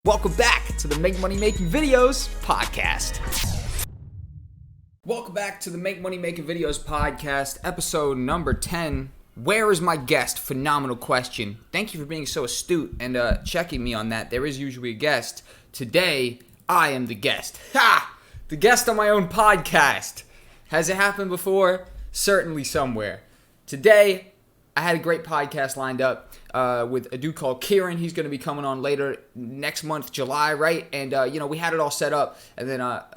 Welcome back to the Make Money Making Videos podcast. Welcome back to the Make Money Making Videos podcast, episode number 10. Where is my guest? Phenomenal question. Thank you for being so astute and checking me on that. There is usually a guest. Today, I am the guest. Ha! The guest on my own podcast. Has it happened before? Certainly somewhere. Today, I had a great podcast lined up with a dude called Kieran. He's going to be coming on later next month, July, right? And, we had it all set up. And then I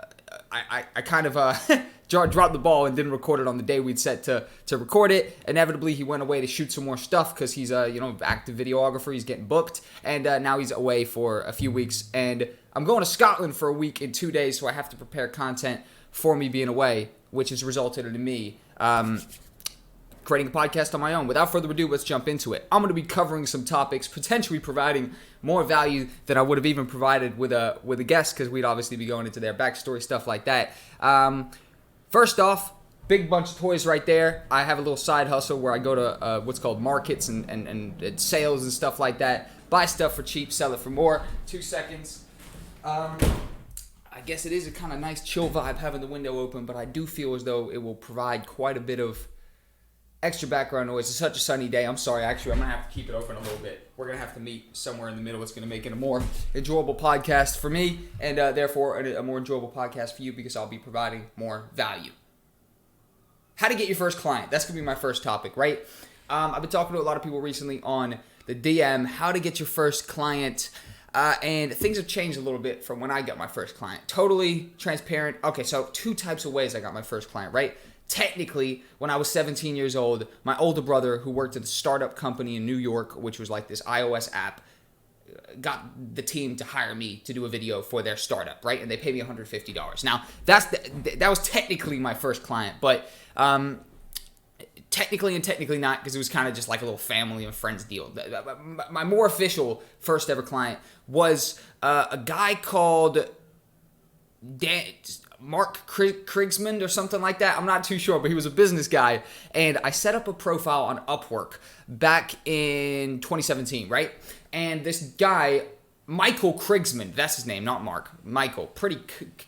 kind of dropped the ball and didn't record it on the day we'd set to record it. Inevitably, he went away to shoot some more stuff because he's active videographer. He's getting booked. And now he's away for a few weeks. And I'm going to Scotland for a week in 2 days, so I have to prepare content for me being away, which has resulted in me creating a podcast on my own. Without further ado, let's jump into it. I'm going to be covering some topics, potentially providing more value than I would have even provided with a guest, because we'd obviously be going into their backstory, stuff like that. First off, big bunch of toys right there. I have a little side hustle where I go to what's called markets and sales and stuff like that. Buy stuff for cheap, sell it for more. 2 seconds. I guess it is a kind of nice chill vibe having the window open, but I do feel as though it will provide quite a bit of extra background noise. It's such a sunny day. I'm sorry, actually, I'm going to have to keep it open a little bit. We're going to have to meet somewhere in the middle. It's going to make it a more enjoyable podcast for me, and therefore a more enjoyable podcast for you, because I'll be providing more value. How to get your first client. That's going to be my first topic, right? I've been talking to a lot of people recently on the DM, how to get your first client, and things have changed a little bit from when I got my first client. Totally transparent. Okay, so 2 types of ways I got my first client, right? Technically, when I was 17 years old, my older brother, who worked at a startup company in New York, which was like this iOS app, got the team to hire me to do a video for their startup, right? And they paid me $150. Now, that was technically my first client, but technically and technically not, because it was kind of just like a little family and friends deal. My more official first ever client was a guy called Mark Krigsman or something like that. I'm not too sure, but he was a business guy. And I set up a profile on Upwork back in 2017, right? And this guy, Michael Krigsman, that's his name, not Mark. Michael, pretty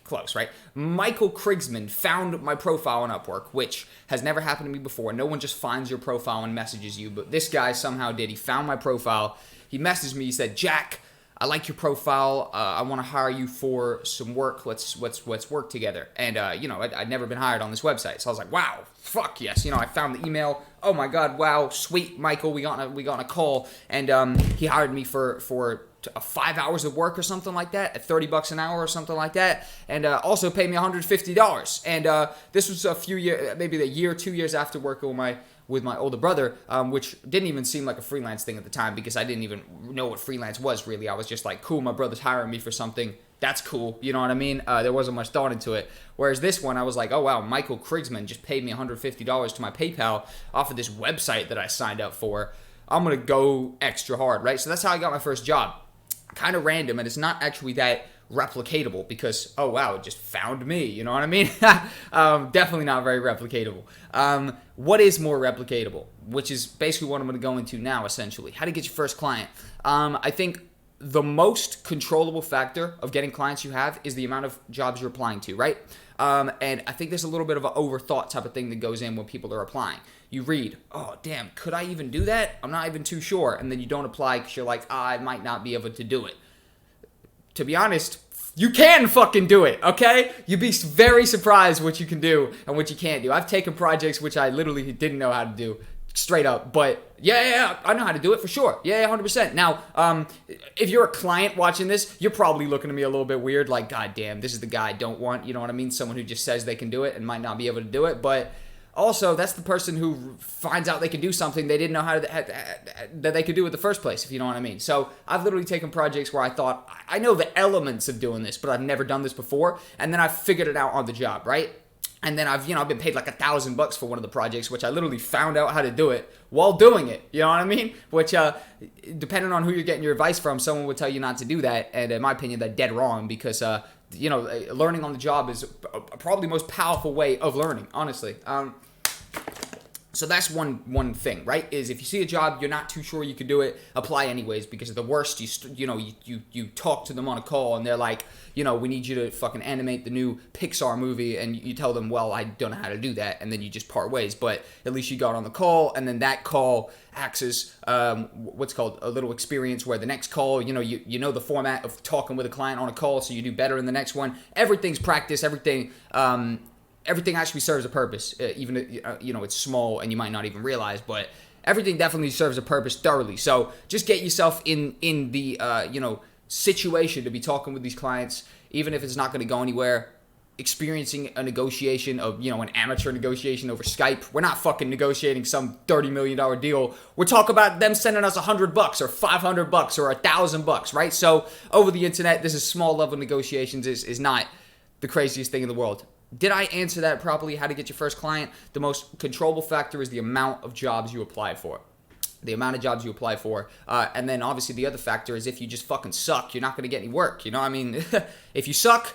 close, right? Michael Krigsman found my profile on Upwork, which has never happened to me before. No one just finds your profile and messages you, but this guy somehow did. He found my profile. He messaged me. He said, "Jack, I like your profile. I want to hire you for some work. Let's work together." And I'd never been hired on this website, so I was like, "Wow, fuck yes!" I found the email. Oh my god, wow, sweet, Michael. We got on a call, and he hired me for 5 hours of work or something like that at $30 an hour or something like that, and also paid me $150. And this was a few years, maybe a year, 2 years after working with my older brother, which didn't even seem like a freelance thing at the time, because I didn't even know what freelance was really. I was just like, cool, my brother's hiring me for something. That's cool. You know what I mean? There wasn't much thought into it. Whereas this one, I was like, oh wow, Michael Krigsman just paid me $150 to my PayPal off of this website that I signed up for. I'm going to go extra hard, right? So that's how I got my first job. Kind of random, and it's not actually that replicatable, because oh wow, it just found me, you know what I mean? Definitely not very replicatable. What is more replicatable, which is basically what I'm going to go into now, essentially. How to get your first client. I think the most controllable factor of getting clients you have is the amount of jobs you're applying to, right? And I think there's a little bit of an overthought type of thing that goes in when people are applying. You read, oh damn, could I even do that? I'm not even too sure. And then you don't apply because you're like, I might not be able to do it. To be honest, you can fucking do it, okay? You'd be very surprised what you can do and what you can't do. I've taken projects which I literally didn't know how to do, straight up. But yeah, I know how to do it for sure. Yeah, 100%. Now, if you're a client watching this, you're probably looking at me a little bit weird, like, God damn, this is the guy I don't want, you know what I mean? Someone who just says they can do it and might not be able to do it. But also, that's the person who finds out they can do something they didn't know how that they could do in the first place, if you know what I mean. So I've literally taken projects where I thought, I know the elements of doing this, but I've never done this before, and then I figured it out on the job, right? And then I've been paid like $1,000 for one of the projects, which I literally found out how to do it while doing it. You know what I mean? Which, depending on who you're getting your advice from, someone would tell you not to do that. And in my opinion, that's dead wrong, because, learning on the job is probably the most powerful way of learning, honestly. So that's one thing, right? Is if you see a job, you're not too sure you could do it, apply anyways, because at the worst, you talk to them on a call and they're like, we need you to fucking animate the new Pixar movie, and you tell them, well, I don't know how to do that, and then you just part ways. But at least you got on the call, and then that call acts as what's called a little experience, where the next call, you know the format of talking with a client on a call, so you do better in the next one. Everything's practice, everything actually serves a purpose, even it's small and you might not even realize, but everything definitely serves a purpose thoroughly. So just get yourself in the situation to be talking with these clients, even if it's not going to go anywhere. Experiencing a negotiation of an amateur negotiation over Skype. We're not fucking negotiating some $30 million deal. We're talking about them sending us $100 or $500 or $1,000, right? So over the internet, this is small level negotiations is not the craziest thing in the world. Did I answer that properly? How to get your first client? The most controllable factor is the amount of jobs you apply for. The amount of jobs you apply for. And then obviously the other factor is if you just fucking suck, you're not going to get any work. If you suck,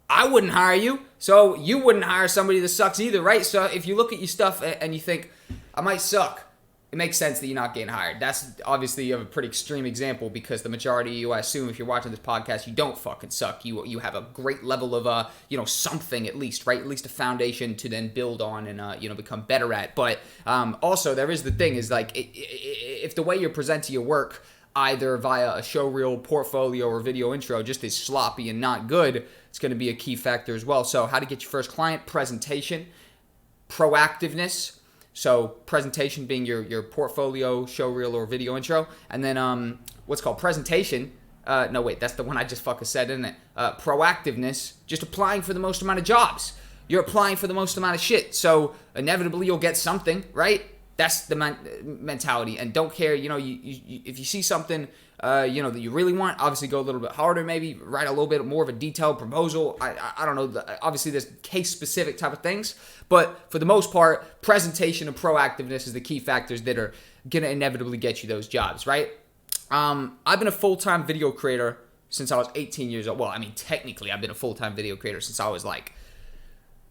I wouldn't hire you. So you wouldn't hire somebody that sucks either, right? So if you look at your stuff and you think, I might suck, it makes sense that you're not getting hired. That's obviously a pretty extreme example, because the majority of you, I assume, if you're watching this podcast, you don't fucking suck. You have a great level of something at least, right? At least a foundation to then build on and become better at. But also there is the thing is like if the way you present your work, either via a show reel, portfolio, or video intro, just is sloppy and not good, it's going to be a key factor as well. So how to get your first client: presentation, proactiveness. So presentation being your portfolio, show reel, or video intro. And then what's called presentation. No, wait, that's the one I just fucking said, isn't it? Proactiveness, just applying for the most amount of jobs. You're applying for the most amount of shit. So inevitably you'll get something, right? That's the mentality. And don't care, if you see something, that you really want, obviously go a little bit harder, maybe write a little bit more of a detailed proposal. I don't know. Obviously, there's case-specific type of things. But for the most part, presentation and proactiveness is the key factors that are going to inevitably get you those jobs, right? I've been a full-time video creator since I was 18 years old. Well, I mean, technically, I've been a full-time video creator since I was like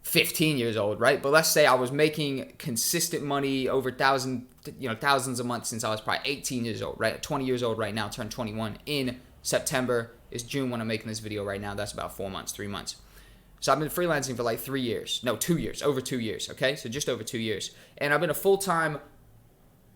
15 years old, right? But let's say I was making consistent money over thousands a month since I was probably 18 years old, right? 20 years old right now, turned 21 in September. Is June when I'm making this video right now. That's about 3 months. So I've been freelancing for like 3 years. No, 2 years. Over 2 years, okay? So just over 2 years. And I've been a full-time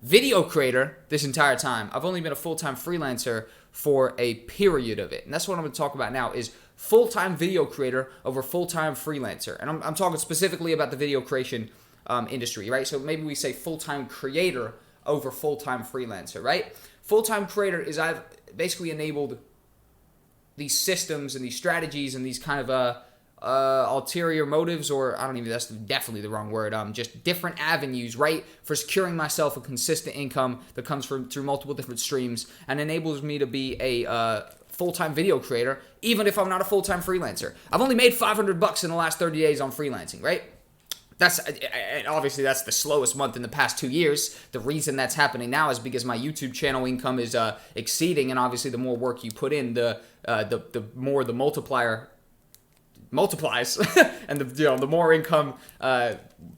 video creator this entire time. I've only been a full-time freelancer for a period of it. And that's what I'm going to talk about now is full-time video creator over full-time freelancer. And I'm talking specifically about the video creation industry, right? So maybe we say full-time creator over full-time freelancer, right? Full-time creator is I've basically enabled these systems and these strategies and these kind of ulterior motives, or I don't even, that's definitely the wrong word, just different avenues, right, for securing myself a consistent income that comes through multiple different streams and enables me to be a full-time video creator, even if I'm not a full-time freelancer. I've only made $500 in the last 30 days on freelancing, right? Obviously that's the slowest month in the past 2 years. The reason that's happening now is because my YouTube channel income is exceeding, and obviously the more work you put in, the more the multiplier multiplies, and the more income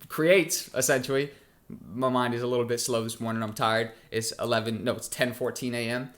creates, essentially. My mind is a little bit slow this morning. I'm tired. It's 10:14 a.m.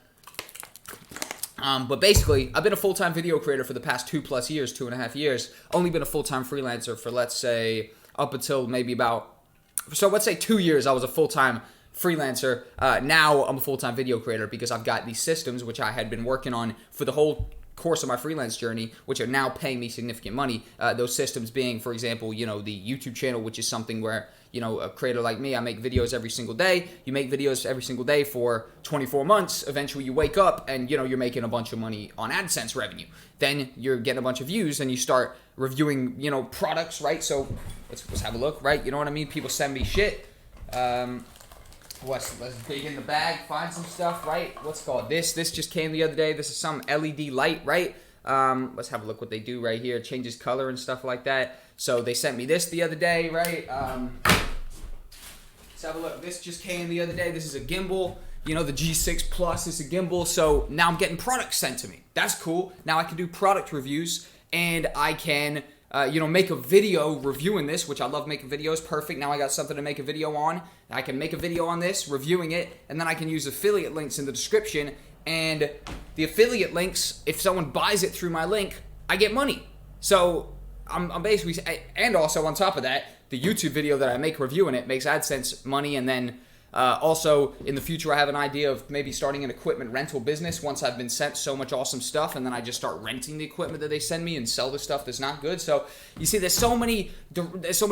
But basically, I've been a full-time video creator for the past 2+ years, 2.5 years. Only been a full-time freelancer for, let's say, up until maybe let's say 2 years I was a full-time freelancer. Now I'm a full-time video creator because I've got these systems which I had been working on for the whole course of my freelance journey, which are now paying me significant money. Those systems being, for example, the YouTube channel, which is something where, a creator like me, I make videos every single day. You make videos every single day for 24 months. Eventually you wake up and, you're making a bunch of money on AdSense revenue. Then you're getting a bunch of views and you start reviewing, products, right? So let's have a look, right? You know what I mean? People send me shit. Let's dig in the bag, find some stuff, right? What's it called? This just came the other day. This is some LED light, right? Let's have a look what they do right here. It changes color and stuff like that. So they sent me this the other day, right? Let's have a look. This just came the other day. This is a gimbal. The G6 Plus is a gimbal. So now I'm getting products sent to me. That's cool. Now I can do product reviews and I can make a video reviewing this, which I love making videos. Perfect. Now I got something to make a video on. I can make a video on this, reviewing it, and then I can use affiliate links in the description. And the affiliate links, if someone buys it through my link, I get money. So I'm basically, and also on top of that, the YouTube video that I make reviewing it makes AdSense money. And then also in the future, I have an idea of maybe starting an equipment rental business once I've been sent so much awesome stuff, and then I just start renting the equipment that they send me and sell the stuff that's not good. So you see, there's so many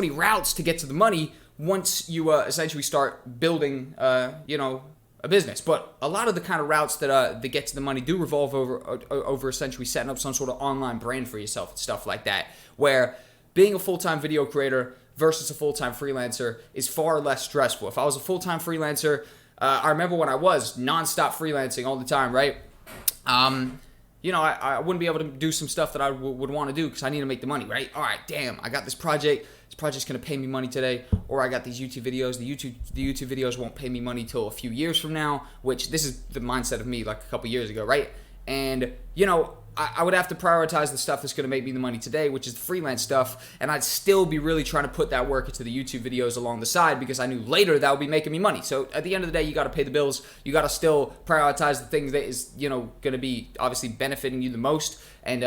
routes to get to the money once you essentially start building, a business. But a lot of the kind of routes that get to the money do revolve over essentially setting up some sort of online brand for yourself and stuff like that, where being a full-time video creator versus a full-time freelancer is far less stressful. If I was a full-time freelancer, I remember when I was nonstop freelancing all the time, right? I wouldn't be able to do some stuff that I would want to do because I need to make the money, right? All right, damn, I got this project. This project's going to pay me money today. Or I got these YouTube videos. The YouTube videos won't pay me money till a few years from now, which this is the mindset of me like a couple years ago, right? And, I would have to prioritize the stuff that's going to make me the money today, which is the freelance stuff, and I'd still be really trying to put that work into the YouTube videos along the side because I knew later that would be making me money. So at the end of the day, you got to pay the bills. You got to still prioritize the things that is, going to be obviously benefiting you the most, and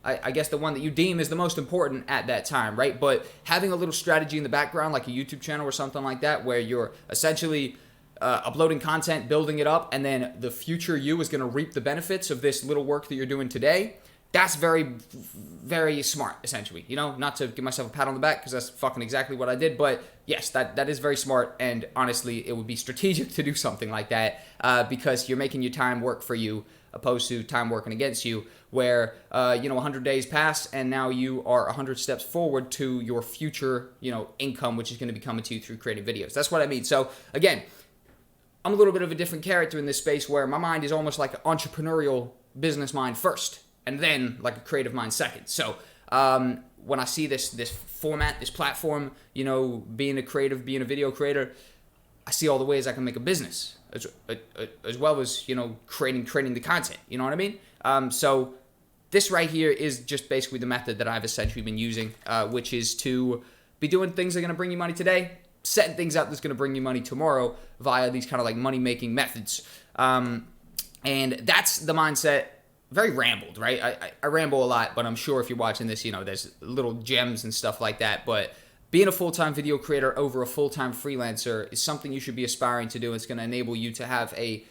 I guess the one that you deem is the most important at that time, right? But having a little strategy in the background, like a YouTube channel or something like that, where you're essentially uploading content, building it up, and then the future you is going to reap the benefits of this little work that you're doing today. That's very, very smart, essentially. Not to give myself a pat on the back because that's fucking exactly what I did. But yes, that is very smart. And honestly, it would be strategic to do something like that because you're making your time work for you opposed to time working against you, where 100 days pass and now you are 100 steps forward to your future, income, which is going to be coming to you through creating videos. That's what I mean. So again, I'm a little bit of a different character in this space where my mind is almost like an entrepreneurial business mind first, and then like a creative mind second. So when I see this format, this platform, being a creative, being a video creator, I see all the ways I can make a business as well as, creating the content. You know what I mean? So this right here is just basically the method that I've essentially been using, which is to be doing things that are going to bring you money today, setting things up that's going to bring you money tomorrow via these kind of like money-making methods. And that's the mindset. Very rambled, right? I ramble a lot, but I'm sure if you're watching this, there's little gems and stuff like that. But being a full-time video creator over a full-time freelancer is something you should be aspiring to do. It's going to enable you to have a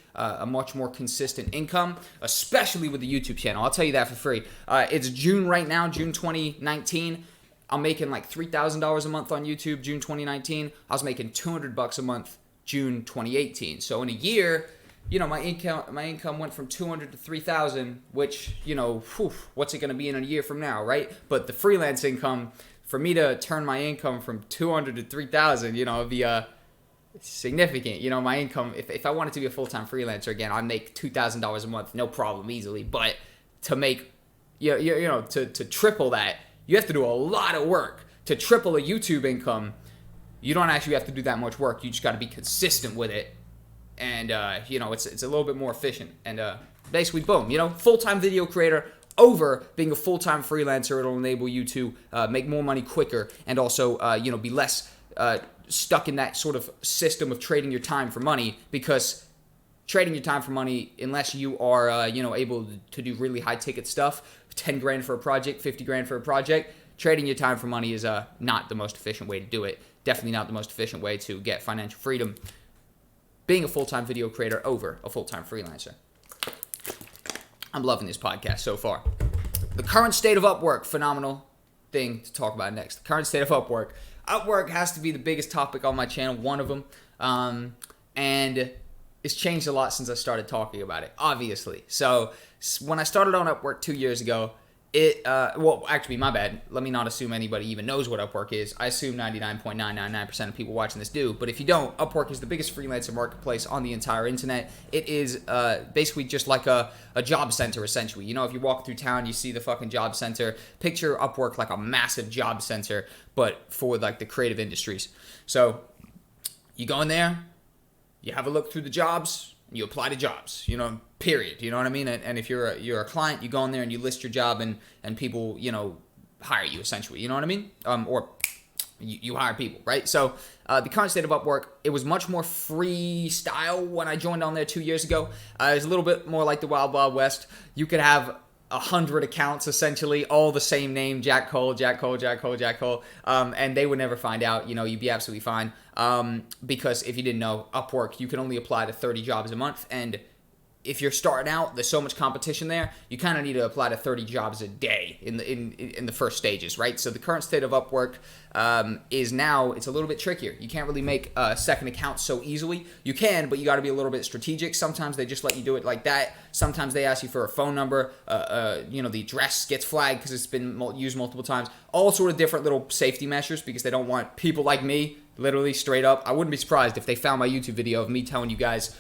much more consistent income, especially with the YouTube channel. I'll tell you that for free. It's June right now, June 2019. I'm making like $3,000 a month on YouTube, June 2019. I was making $200 a month, June 2018. So in a year, my income went from 200 to 3,000, which, what's it going to be in a year from now, right? But the freelance income, for me to turn my income from 200 to 3,000, it'd be significant. My income, if I wanted to be a full-time freelancer again, I'd make $2,000 a month, no problem, easily. But to make, to triple that, you have to do a lot of work. To triple a YouTube income, you don't actually have to do that much work. You just got to be consistent with it. And, it's a little bit more efficient. And basically, boom, full-time video creator over being a full-time freelancer. It'll enable you to make more money quicker and also, be less stuck in that sort of system of trading your time for money, because trading your time for money, unless you are, able to do really high-ticket stuff, 10 grand for a project, 50 grand for a project, trading your time for money is not the most efficient way to do it. Definitely not the most efficient way to get financial freedom. Being a full-time video creator over a full-time freelancer. I'm loving this podcast so far. The current state of Upwork, phenomenal thing to talk about next. The current state of Upwork. Upwork has to be the biggest topic on my channel, one of them. And it's changed a lot since I started talking about it, obviously. So when I started on Upwork 2 years ago, actually, my bad. Let me not assume anybody even knows what Upwork is. I assume 99.999% of people watching this do. But if you don't, Upwork is the biggest freelancer marketplace on the entire internet. It is basically just like a job center, essentially. If you walk through town, you see the fucking job center. Picture Upwork like a massive job center, but for like the creative industries. So you go in there, you have a look through the jobs, you apply to jobs, period. You know what I mean? And if you're a client, you go in there and you list your job, and people, hire you, essentially. You know what I mean? Or you hire people, right? So the current state of Upwork, it was much more freestyle when I joined on there 2 years ago. It was a little bit more like the Wild Wild West. You could have 100 accounts, essentially, all the same name, Jack Cole, Jack Cole, Jack Cole, Jack Cole, and they would never find out. You know, you'd be absolutely fine, because if you didn't know, Upwork, you can only apply to 30 jobs a month, and if you're starting out, there's so much competition there, you kind of need to apply to 30 jobs a day in the first stages, right? So the current state of Upwork is now, it's a little bit trickier. You can't really make a second account so easily. You can, but you got to be a little bit strategic. Sometimes they just let you do it like that. Sometimes they ask you for a phone number. You know, the address gets flagged because it's been used multiple times. All sort of different little safety measures because they don't want people like me, literally straight up. I wouldn't be surprised if they found my YouTube video of me telling you guys,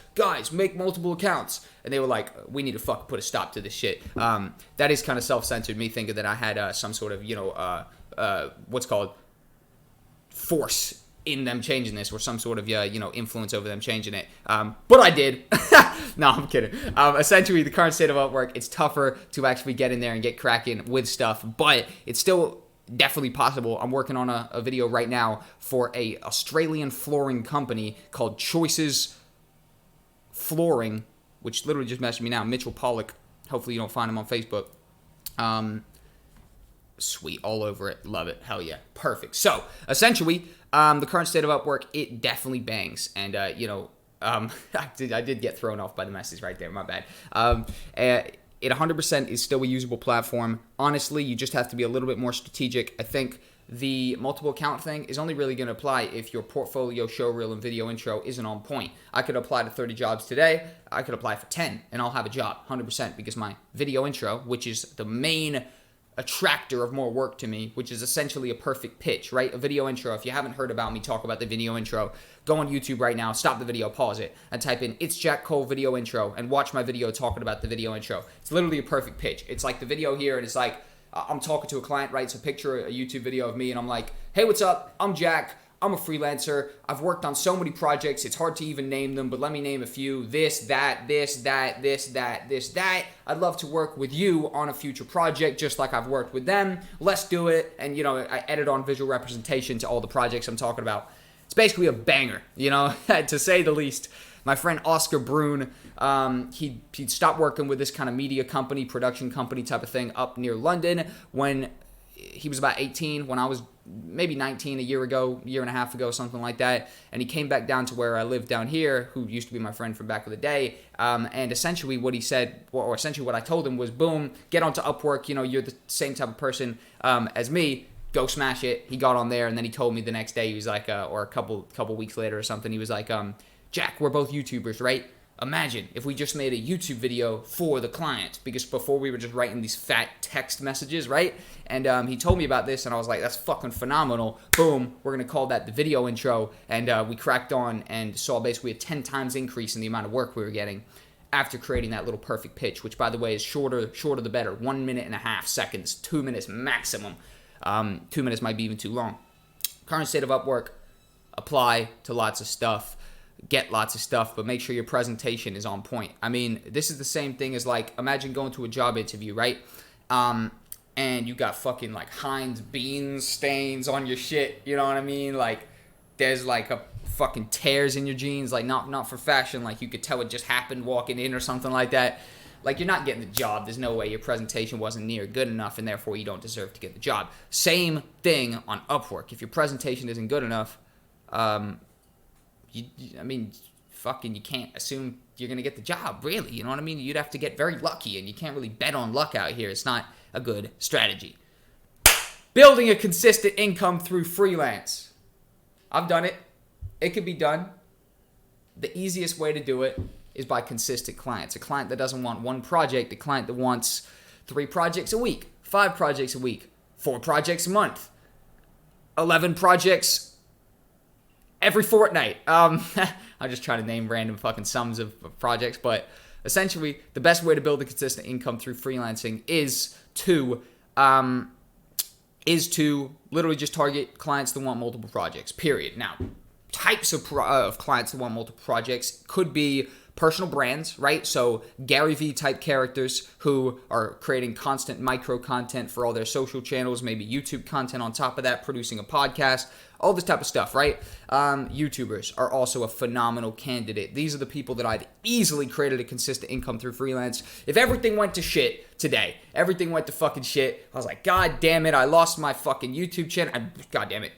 make multiple accounts. And they were like, we need to fucking put a stop to this shit. That is kind of self-censored, me thinking that I had some sort of, what's called force in them changing this or some sort of, influence over them changing it. But I did. No, I'm kidding. Essentially, the current state of Upwork, it's tougher to actually get in there and get cracking with stuff, but it's still definitely possible. I'm working on a video right now for a Australian flooring company called Choices Flooring, which literally just messaged me now, Mitchell Pollock. Hopefully you don't find him on Facebook. Sweet, all over it. Love it. Hell yeah. Perfect. So, essentially, the current state of Upwork, it definitely bangs. And, I did get thrown off by the message right there. My bad. It 100% is still a usable platform. Honestly, you just have to be a little bit more strategic. I think the multiple account thing is only really going to apply if your portfolio, showreel, and video intro isn't on point. I could apply to 30 jobs today. I could apply for 10, and I'll have a job, 100%, because my video intro, which is the main attractor of more work to me, which is essentially a perfect pitch, right? A video intro. If you haven't heard about me talk about the video intro, go on YouTube right now, stop the video, pause it, and type in "It's Jack Cole video intro" and watch my video talking about the video intro. It's literally a perfect pitch. It's like the video here, and it's like I'm talking to a client, right? So picture a YouTube video of me, and I'm like, "Hey, what's up? I'm Jack. I'm a freelancer. I've worked on so many projects, it's hard to even name them, but let me name a few. This, that, this, that, this, that, this, that. I'd love to work with you on a future project, just like I've worked with them. Let's do it." And, I edit on visual representation to all the projects I'm talking about. It's basically a banger, to say the least. My friend Oscar Brune, he'd stopped working with this kind of media company, production company type of thing up near London when he was about 18, when I was maybe 19 a year and a half ago, something like that. And he came back down to where I live down here, who used to be my friend from back in the day. And essentially what he said, or essentially what I told him was, boom, get onto Upwork. You're the same type of person as me. Go smash it. He got on there, and then he told me the next day, he was like, or a couple weeks later or something, he was like, Jack, we're both YouTubers, right? Imagine if we just made a YouTube video for the client, because before we were just writing these fat text messages, right? And he told me about this, and I was like, that's fucking phenomenal. Boom, we're going to call that the video intro. And we cracked on and saw basically a 10 times increase in the amount of work we were getting after creating that little perfect pitch, which, by the way, is shorter the better. 1.5 minutes, 2 minutes maximum. 2 minutes might be even too long. Current state of Upwork, apply to lots of stuff. Get lots of stuff, but make sure your presentation is on point. I mean, this is the same thing as, like, imagine going to a job interview, right? And you got fucking, like, Heinz beans stains on your shit, you know what I mean? Like, there's, like, a fucking tears in your jeans, like, not for fashion, like, you could tell it just happened walking in or something like that. Like, you're not getting the job. There's no way your presentation wasn't near good enough, and therefore you don't deserve to get the job. Same thing on Upwork. If your presentation isn't good enough, you can't assume you're going to get the job, really. You know what I mean? You'd have to get very lucky, and you can't really bet on luck out here. It's not a good strategy. Building a consistent income through freelance. I've done it. It could be done. The easiest way to do it is by consistent clients. A client that doesn't want one project, a client that wants 3 projects a week, 5 projects a week, 4 projects a month, 11 projects every fortnight. I'm just trying to name random fucking sums of projects, but essentially the best way to build a consistent income through freelancing is to literally just target clients that want multiple projects, period. Now, types of clients that want multiple projects could be personal brands, right? So Gary Vee type characters who are creating constant micro content for all their social channels, maybe YouTube content on top of that, producing a podcast, all this type of stuff, right? YouTubers are also a phenomenal candidate. These are the people that I've easily created a consistent income through freelance. If everything went to shit today, everything went to fucking shit, I was like, God damn it, I lost my fucking YouTube channel. God damn it.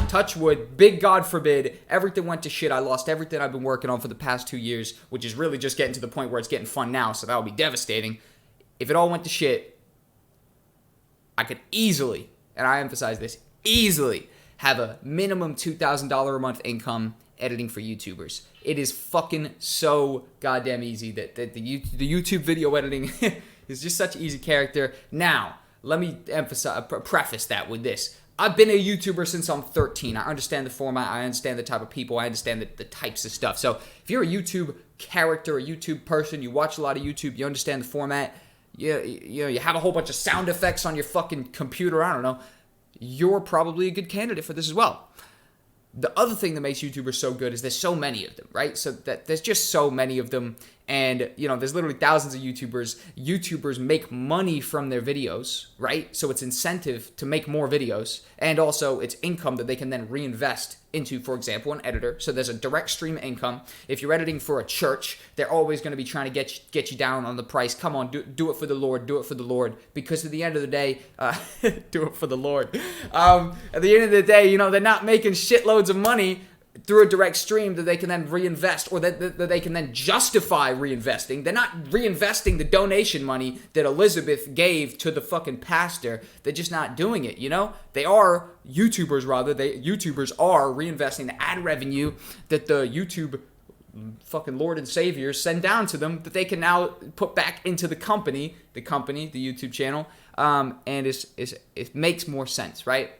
Touch wood, big God forbid, everything went to shit. I lost everything I've been working on for the past 2 years, which is really just getting to the point where it's getting fun now, so that would be devastating. If it all went to shit, I could easily, and I emphasize this, easily have a minimum $2,000 a month income editing for YouTubers. It is fucking so goddamn easy that the YouTube video editing is just such an easy character. Now, let me preface that with this. I've been a YouTuber since I'm 13. I understand the format. I understand the type of people. I understand the types of stuff. So if you're a YouTube character, a YouTube person, you watch a lot of YouTube, you understand the format, you have a whole bunch of sound effects on your fucking computer, I don't know, you're probably a good candidate for this as well. The other thing that makes YouTubers so good is there's so many of them, right? So that there's just so many of them, and there's literally thousands of YouTubers. YouTubers make money from their videos, right? So it's incentive to make more videos, and also it's income that they can then reinvest into, for example, an editor. So there's a direct stream of income. If you're editing for a church, they're always going to be trying to get you down on the price. Come on, do it for the Lord, do it for the Lord. Because at the end of the day, do it for the Lord. At the end of the day, they're not making shitloads of money through a direct stream that they can then reinvest, or that they can then justify reinvesting. They're not reinvesting the donation money that Elizabeth gave to the fucking pastor. They're just not doing it, They are YouTubers, rather. YouTubers are reinvesting the ad revenue that the YouTube fucking Lord and Savior send down to them, that they can now put back into the company, the YouTube channel, and it makes more sense, right?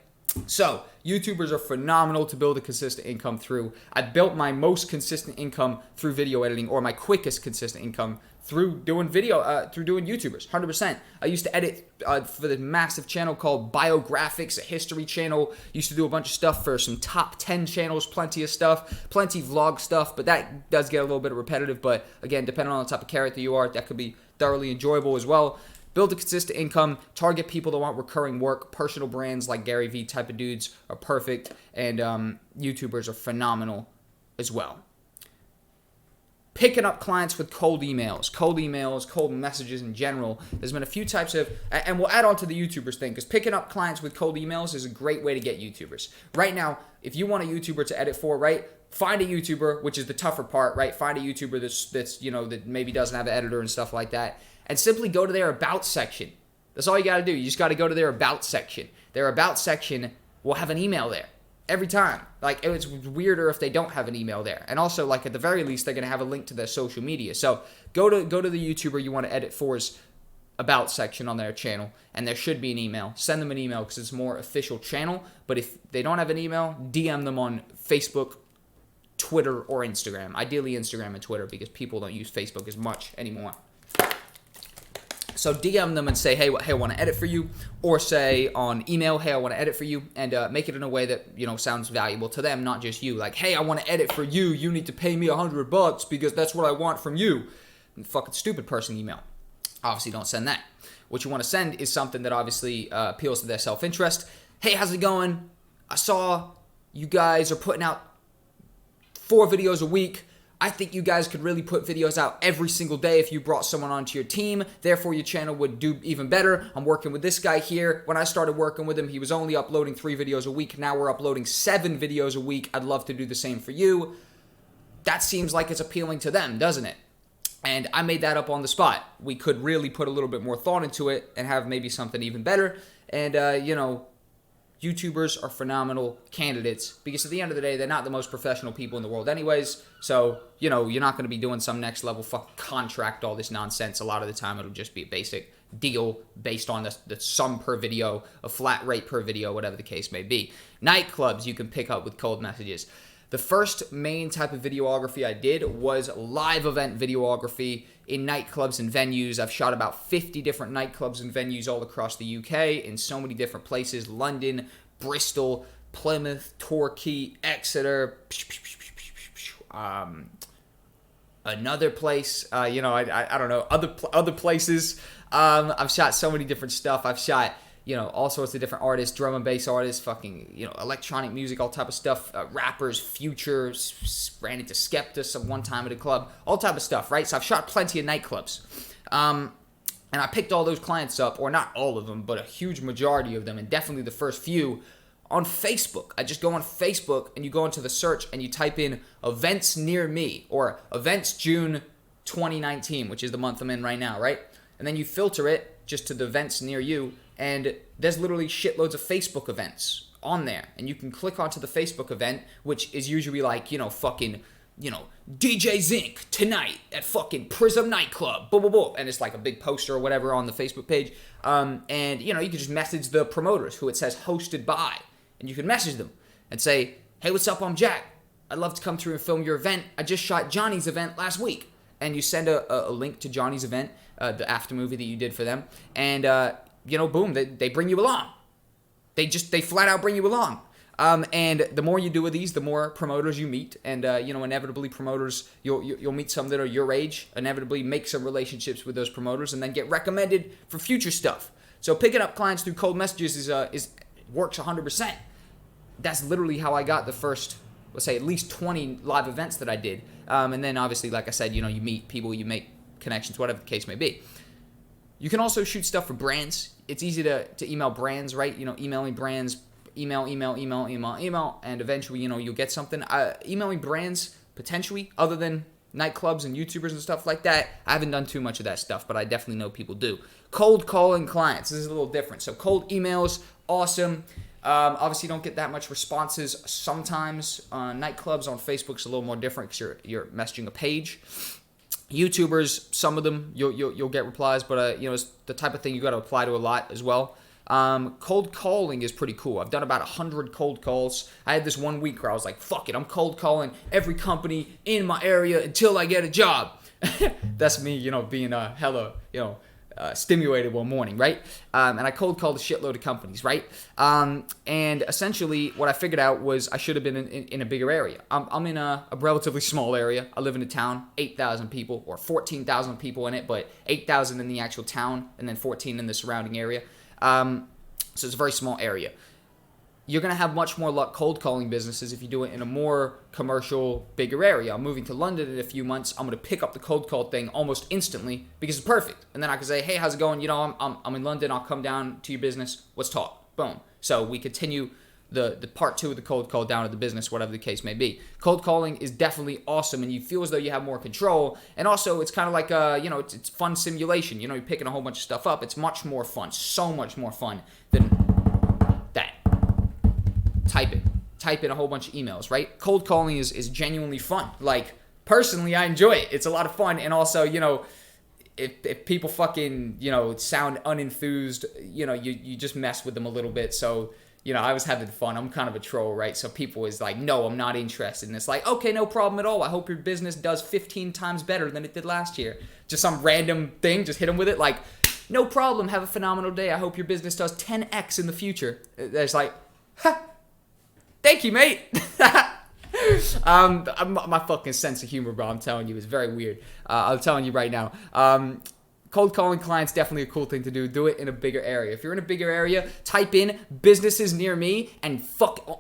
So, YouTubers are phenomenal to build a consistent income through. I built my most consistent income through video editing, or my quickest consistent income through doing YouTubers, 100%. I used to edit for the massive channel called Biographics, a history channel. Used to do a bunch of stuff for some top 10 channels, plenty of stuff, plenty vlog stuff, but that does get a little bit repetitive. But again, depending on the type of character you are, that could be thoroughly enjoyable as well. Build a consistent income, target people that want recurring work. Personal brands like Gary Vee type of dudes are perfect, and YouTubers are phenomenal as well. Picking up clients with cold emails, cold messages in general. There's been a few types of, and we'll add on to the YouTubers thing, because picking up clients with cold emails is a great way to get YouTubers. Right now, if you want a YouTuber to edit for, right, find a YouTuber, which is the tougher part, right? Find a YouTuber that's that maybe doesn't have an editor and stuff like that, and simply go to their About section. That's all you got to do. You just got to go to their About section. Their About section will have an email there every time. Like, it's weirder if they don't have an email there. And also, like, at the very least, they're going to have a link to their social media. So go to the YouTuber you want to edit for's About section on their channel, and there should be an email. Send them an email because it's a more official channel. But if they don't have an email, DM them on Facebook, Twitter, or Instagram. Ideally Instagram and Twitter, because people don't use Facebook as much anymore. So DM them and say, hey, I want to edit for you, or say on email, hey, I want to edit for you, and make it in a way that sounds valuable to them, not just you. Like, hey, I want to edit for you. You need to pay me $100 because that's what I want from you. Fucking stupid person email. Obviously, don't send that. What you want to send is something that obviously appeals to their self-interest. Hey, how's it going? I saw you guys are putting out 4 videos a week. I think you guys could really put videos out every single day if you brought someone onto your team. Therefore, your channel would do even better. I'm working with this guy here. When I started working with him, he was only uploading 3 videos a week. Now we're uploading 7 videos a week. I'd love to do the same for you. That seems like it's appealing to them, doesn't it? And I made that up on the spot. We could really put a little bit more thought into it and have maybe something even better. And, YouTubers are phenomenal candidates because at the end of the day, they're not the most professional people in the world anyways. So, you're not going to be doing some next level fucking contract, all this nonsense. A lot of the time, it'll just be a basic deal based on the sum per video, a flat rate per video, whatever the case may be. Nightclubs you can pick up with cold messages. The first main type of videography I did was live event videography in nightclubs and venues. I've shot about 50 different nightclubs and venues all across the UK in so many different places: London, Bristol, Plymouth, Torquay, Exeter, another place. I don't know, other places. I've shot so many different stuff. I've shot, all sorts of different artists, drum and bass artists, fucking, electronic music, all type of stuff, rappers, Future, ran into Skepta some one time at a club, all type of stuff, right? So I've shot plenty of nightclubs. And I picked all those clients up, or not all of them, but a huge majority of them, and definitely the first few, on Facebook. I just go on Facebook and you go into the search and you type in events near me, or events June 2019, which is the month I'm in right now, right? And then you filter it just to the events near you, and there's literally shitloads of Facebook events on there. And you can click onto the Facebook event, which is usually like, fucking, DJ Zinc tonight at fucking Prism nightclub, blah, blah, blah. And it's like a big poster or whatever on the Facebook page. And, you can just message the promoters who it says hosted by. And you can message them and say, hey, what's up? I'm Jack. I'd love to come through and film your event. I just shot Johnny's event last week. And you send a link to Johnny's event, the after movie that you did for them. And, boom, they bring you along. They flat out bring you along. And the more you do with these, the more promoters you meet. And, inevitably promoters, you'll meet some that are your age, inevitably make some relationships with those promoters, and then get recommended for future stuff. So picking up clients through cold messages works 100%. That's literally how I got the first, let's say, at least 20 live events that I did. And then obviously, like I said, you meet people, you make connections, whatever the case may be. You can also shoot stuff for brands. It's easy to email brands, right? Emailing brands, email, and eventually, you'll get something. Emailing brands, potentially, other than nightclubs and YouTubers and stuff like that, I haven't done too much of that stuff, but I definitely know people do. Cold calling clients, this is a little different. So cold emails, awesome. Obviously, you don't get that much responses sometimes. Nightclubs on Facebook's a little more different because you're messaging a page. YouTubers, some of them you'll get replies, but it's the type of thing you got to apply to a lot as well. Cold calling is pretty cool. I've done about 100 cold calls. I had this one week where I was like, fuck it, I'm cold calling every company in my area until I get a job. That's me, being hella, stimulated one morning, right? And I cold called a shitload of companies, right? And essentially what I figured out was I should have been in a bigger area. I'm in a relatively small area. I live in a town, 8,000 people, or 14,000 people in it, but 8,000 in the actual town, and then 14 in the surrounding area. So it's a very small area. You're going to have much more luck cold calling businesses if you do it in a more commercial, bigger area. I'm moving to London in a few months. I'm going to pick up the cold call thing almost instantly because it's perfect. And then I can say, hey, how's it going? I'm in London. I'll come down to your business. Let's talk. Boom. So we continue the part 2 of the cold call down to the business, whatever the case may be. Cold calling is definitely awesome, and you feel as though you have more control. And also, it's kind of like, it's fun simulation. You're picking a whole bunch of stuff up. It's much more fun, so much more fun than that. Type in a whole bunch of emails, right? Cold calling is genuinely fun. Like, personally, I enjoy it. It's a lot of fun. And also, if people fucking, sound unenthused, you just mess with them a little bit. So, I was having fun. I'm kind of a troll, right? So people is like, no, I'm not interested. And it's like, okay, no problem at all. I hope your business does 15 times better than it did last year. Just some random thing. Just hit them with it. Like, no problem. Have a phenomenal day. I hope your business does 10x in the future. It's like, ha. Thank you, mate. My fucking sense of humor, bro, I'm telling you, is very weird. I'm telling you right now. Cold calling clients, definitely a cool thing to do. Do it in a bigger area. If you're in a bigger area, type in businesses near me and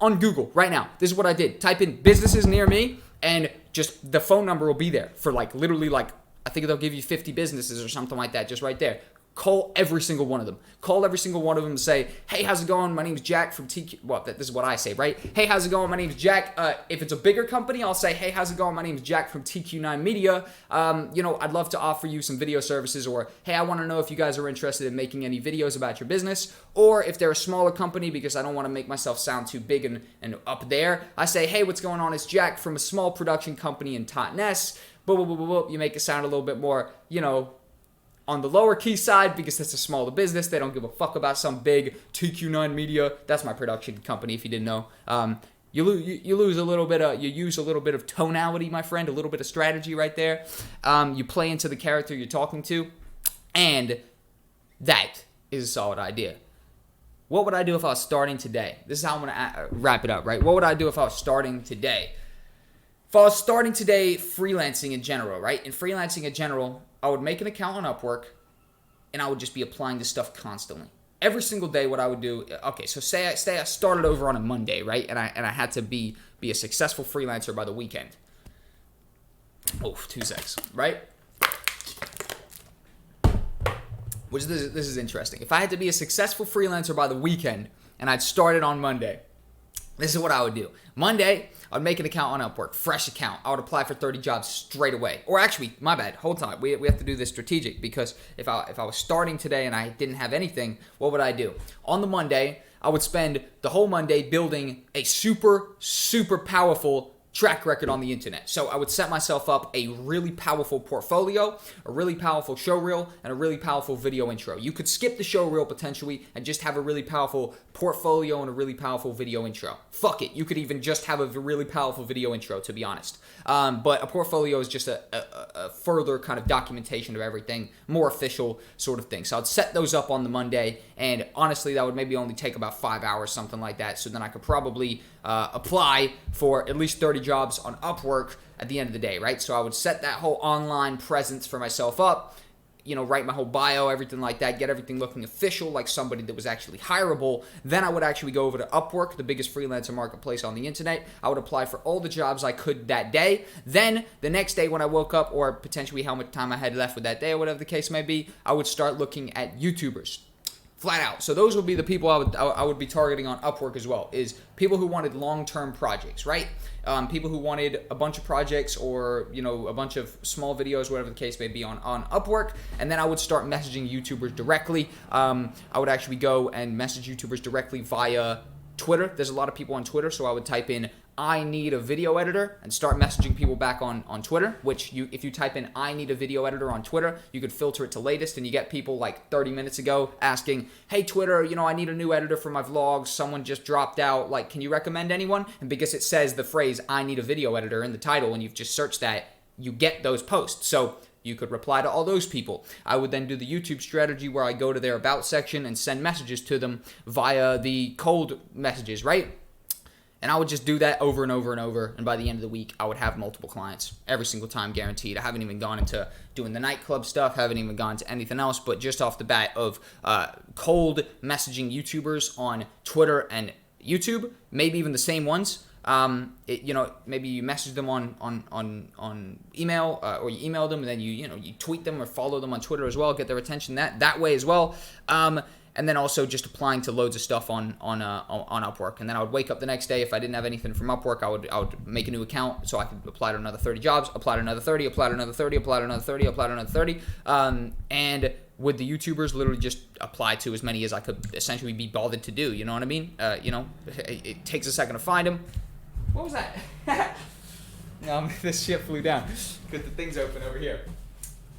on Google right now. This is what I did. Type in businesses near me and just the phone number will be there for literally I think they'll give you 50 businesses or something like that just right there. Call every single one of them. Call every single one of them and say, hey, how's it going? My name's Jack from TQ. Well, this is what I say, right? Hey, how's it going? My name's Jack. If it's a bigger company, I'll say, hey, how's it going? My name's Jack from TQ9 Media. I'd love to offer you some video services, or hey, I want to know if you guys are interested in making any videos about your business. Or if they're a smaller company, because I don't want to make myself sound too big and up there, I say, hey, what's going on? It's Jack from a small production company in Totnes. You make it sound a little bit more, on the lower key side, because it's a smaller business. They don't give a fuck about some big TQ9 Media. That's my production company, if you didn't know. You use a little bit of tonality, my friend, a little bit of strategy right there. You play into the character you're talking to, and that is a solid idea. What would I do if I was starting today? This is how I'm going to wrap it up, right? What would I do if I was starting today? If I was starting today freelancing in general, right? In freelancing in general, I would make an account on Upwork and I would just be applying this stuff constantly. Every single day what I would do, okay, so say I started over on a Monday, right? And I had to be a successful freelancer by the weekend. Oh, 2 secs, right? Which this is interesting. If I had to be a successful freelancer by the weekend and I'd started on Monday, this is what I would do. Monday, I'd make an account on Upwork, fresh account. I would apply for 30 jobs straight away. Or actually, my bad, hold on. We have to do this strategic because if I was starting today and I didn't have anything, what would I do? On the Monday, I would spend the whole Monday building a super, super powerful track record on the internet. So I would set myself up a really powerful portfolio, a really powerful show reel, and a really powerful video intro. You could skip the show reel potentially and just have a really powerful portfolio and a really powerful video intro. Fuck it. You could even just have a really powerful video intro, to be honest. But a portfolio is just a further kind of documentation of everything, more official sort of thing. So I'd set those up on the Monday, and honestly, that would maybe only take about 5 hours, something like that. So then I could probably apply for at least 30 jobs on Upwork at the end of the day, right? So I would set that whole online presence for myself up, write my whole bio, everything like that, get everything looking official, like somebody that was actually hireable. Then I would actually go over to Upwork, the biggest freelancer marketplace on the internet. I would apply for all the jobs I could that day. Then the next day when I woke up, or potentially how much time I had left with that day, or whatever the case may be, I would start looking at YouTubers. Flat out. So those would be the people I would be targeting on Upwork as well, is people who wanted long-term projects, right? People who wanted a bunch of projects or, a bunch of small videos, whatever the case may be on Upwork. And then I would start messaging YouTubers directly. I would actually go and message YouTubers directly via Twitter. There's a lot of people on Twitter, so I would type in I need a video editor and start messaging people back on Twitter, which if you type in I need a video editor on Twitter, you could filter it to latest and you get people like 30 minutes ago asking, hey Twitter, I need a new editor for my vlogs. Someone just dropped out. Like, can you recommend anyone? And because it says the phrase I need a video editor in the title and you've just searched that, you get those posts. So you could reply to all those people. I would then do the YouTube strategy where I go to their about section and send messages to them via the cold messages, right? And I would just do that over and over and over. And by the end of the week, I would have multiple clients every single time, guaranteed. I haven't even gone into doing the nightclub stuff. Haven't even gone to anything else. But just off the bat of cold messaging YouTubers on Twitter and YouTube, maybe even the same ones. Maybe you message them on email or you email them and then you tweet them or follow them on Twitter as well. Get their attention that way as well. And then also just applying to loads of stuff on Upwork. And then I would wake up the next day. If I didn't have anything from Upwork, I would make a new account so I could apply to another 30 jobs, apply to another 30, apply to another 30, apply to another 30, apply to another 30. And with the YouTubers, literally just apply to as many as I could essentially be bothered to do. You know what I mean? It takes a second to find them. What was that? This shit flew down because the thing's open over here.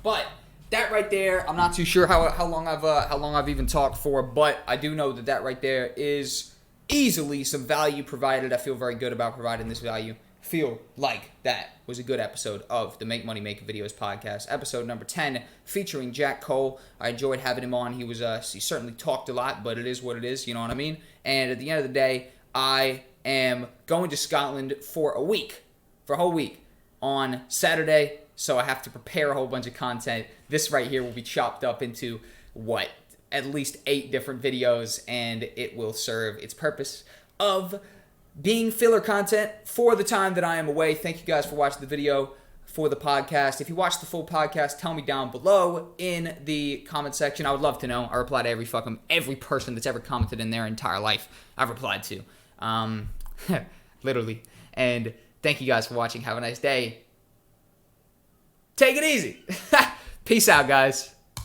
But that right there, I'm not too sure how long I've even talked for, but I do know that right there is easily some value provided. I feel very good about providing this value. Feel like that was a good episode of the Make Money Making Videos podcast, episode number 10, featuring Jack Cole. I enjoyed having him on. He certainly talked a lot, but it is what it is. You know what I mean? And at the end of the day, I am going to Scotland for a whole week on Saturday. So I have to prepare a whole bunch of content. This right here will be chopped up into, at least 8 different videos, and it will serve its purpose of being filler content for the time that I am away. Thank you guys for watching the video for the podcast. If you watched the full podcast, tell me down below in the comment section. I would love to know. I reply to every person that's ever commented in their entire life. I've replied to. Literally. And thank you guys for watching. Have a nice day. Take it easy. Peace out, guys.